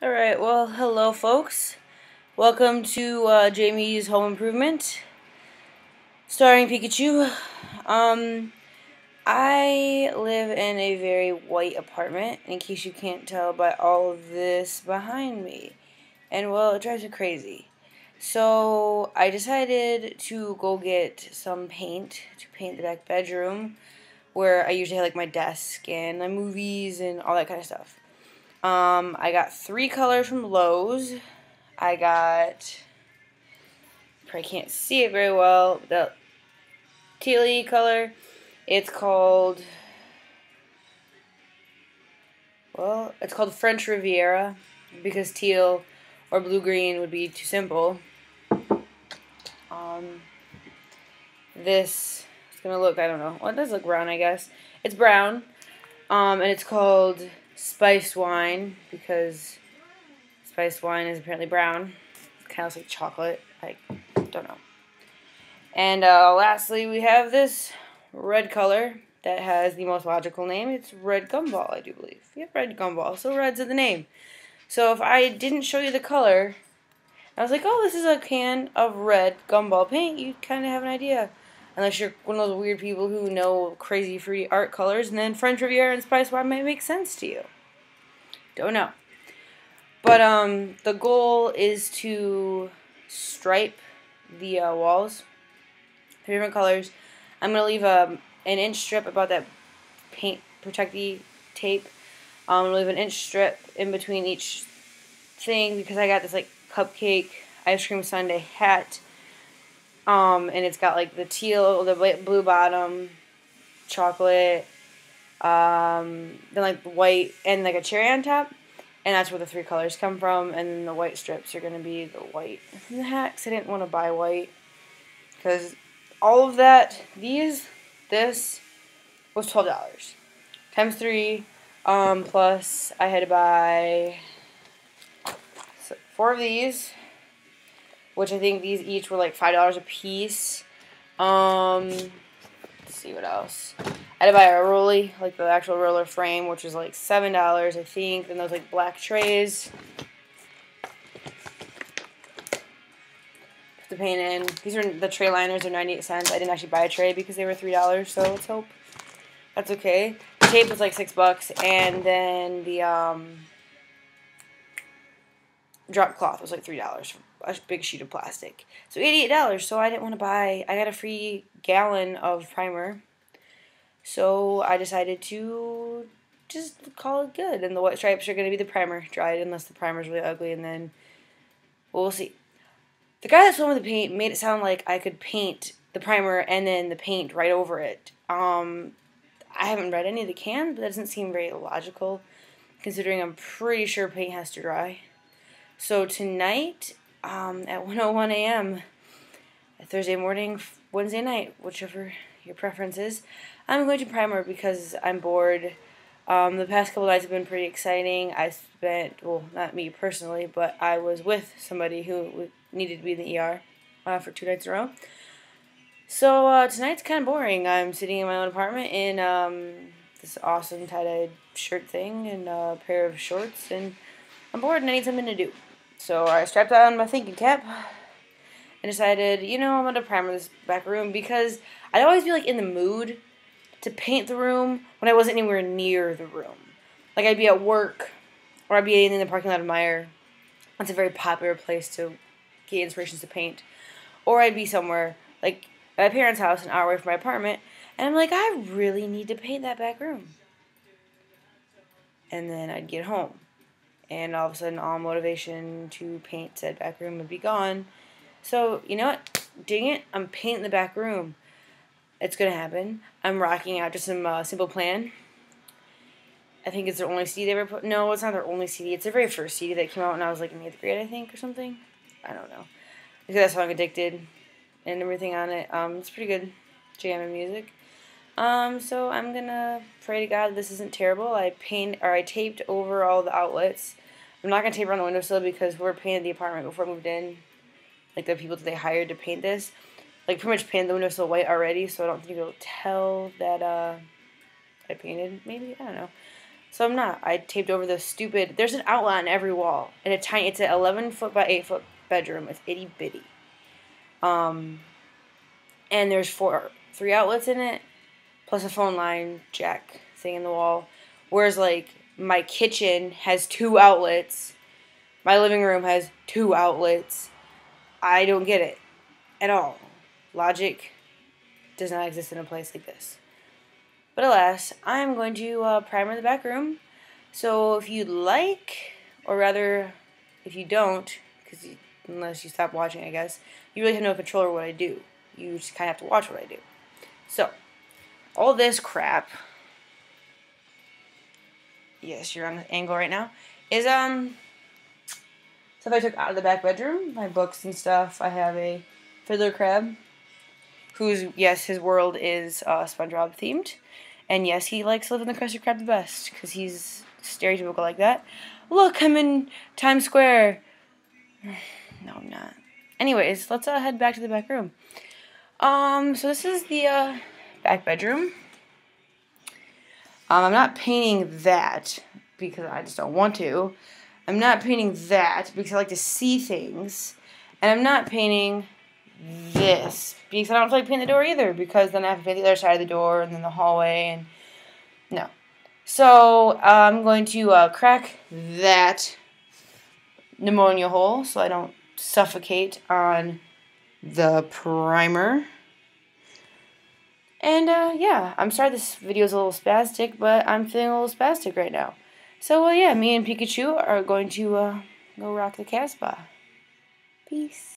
Alright, well, hello folks. Welcome to Jamie's Home Improvement, starring Pikachu. Um, I live in a very white apartment, in case you can't tell by all of this behind me. And, well, it drives me crazy. So, I decided to go get some paint to paint the back bedroom, where I usually have, like, my desk and my movies and all that kind of stuff. I got 3 colors from Lowe's. I got, probably can't see it very well, the tealy color. It's called, it's called French Riviera, because teal or blue-green would be too simple. Um, this is going to look, I don't know, well, it does look brown, I guess. It's brown, and it's called Spiced Wine, because spiced wine is apparently brown. It kind of looks like chocolate. I don't know. And lastly, we have this red color that has the most logical name. It's Red Gumball, I do believe. Yep, Red Gumball. So red's in the name. So if I didn't show you the color, I was like, oh, this is a can of red gumball paint, you'd kind of have an idea. Unless you're one of those weird people who know crazy free art colors, and then French Riviera and Spice Wine might make sense to you. Don't know. But the goal is to stripe the walls, 3 different colors. I'm going to leave an inch strip about that paint protecty tape. I'm going to leave an inch strip in between each thing because I got this like cupcake ice cream sundae hat. And it's got like the teal, the blue bottom, chocolate, then like the white, and like a cherry on top. And that's where the 3 colors come from. And then the white strips are going to be the white from the hat, because I didn't want to buy white. Because all of that, this was $12. Times 3, plus I had to buy 4 of these, which I think these each were like $5 a piece. Let's see what else. I had to buy a rolly, like the actual roller frame, which was like $7, I think. Then those like black trays. Put the paint in. These are the tray liners, are 98 cents. I didn't actually buy a tray because they were $3, so let's hope that's okay. The tape was like $6, and then the drop cloth was like $3 for a big sheet of plastic. So $88. So I didn't want to buy. I got a free gallon of primer. So I decided to just call it good. And the white stripes are going to be the primer dried, unless the primer's really ugly, and then we'll see. The guy that sold me the paint made it sound like I could paint the primer and then the paint right over it. I haven't read any of the cans, but that doesn't seem very logical, considering I'm pretty sure paint has to dry. So tonight, at 1:01 a.m., Thursday morning, Wednesday night, whichever your preference is, I'm going to primer because I'm bored. The past couple nights have been pretty exciting. I spent, well, not me personally, but I was with somebody who needed to be in the ER for 2 nights in a row. So tonight's kind of boring. I'm sitting in my own apartment in this awesome tie-dyed shirt thing and a pair of shorts, and I'm bored and I need something to do. So I strapped on my thinking cap and decided, I'm going to primer this back room because I'd always be like in the mood to paint the room when I wasn't anywhere near the room. Like I'd be at work or I'd be in the parking lot of Meijer. That's a very popular place to get inspirations to paint. Or I'd be somewhere like at my parents' house, an hour away from my apartment, and I'm like, I really need to paint that back room. And then I'd get home, and all of a sudden all motivation to paint said back room would be gone. So, you know what? Dang it, I'm painting the back room. It's going to happen. I'm rocking out to some Simple Plan. I think it's their only CD they ever put. No, it's not their only CD. It's their very first CD that came out when I was like in 8th grade, I think, or something. I don't know. Because that song Addicted and everything on it. It's pretty good jamming music. So I'm going to pray to God this isn't terrible. I taped over all the outlets. I'm not going to tape around the windowsill because whoever painted the apartment before I moved in, like the people that they hired to paint this, like pretty much painted the windowsill white already, so I don't think you'll tell that I painted, maybe, I don't know. So I'm not. I taped over the stupid... There's an outlet on every wall. And it's an 11-foot by 8-foot bedroom. It's itty bitty. And there's 3 outlets in it, plus a phone line jack thing in the wall. Whereas, like, my kitchen has 2 outlets. My living room has 2 outlets. I don't get it at all. Logic does not exist in a place like this. But alas, I'm going to primer the back room. So if you'd like, or rather, if you don't, because unless you stop watching, I guess, you really have no control over what I do. You just kind of have to watch what I do. So, all this crap, yes, you're on the angle right now, is stuff I took out of the back bedroom, my books and stuff. I have a fiddler crab, whose, yes, his world is SpongeBob themed. And yes, he likes living the Krusty Krab the best, because he's stereotypical like that. Look, I'm in Times Square. No, I'm not. Anyways, let's head back to the back room. So this is the back bedroom. I'm not painting that, because I just don't want to. I'm not painting that, because I like to see things. And I'm not painting this, because I don't feel like painting the door either, because then I have to paint the other side of the door, and then the hallway, and no. So, I'm going to crack that pneumonia hole, so I don't suffocate on the primer. And, yeah, I'm sorry this video is a little spastic, but I'm feeling a little spastic right now. So, yeah, me and Pikachu are going to go rock the Casbah. Peace.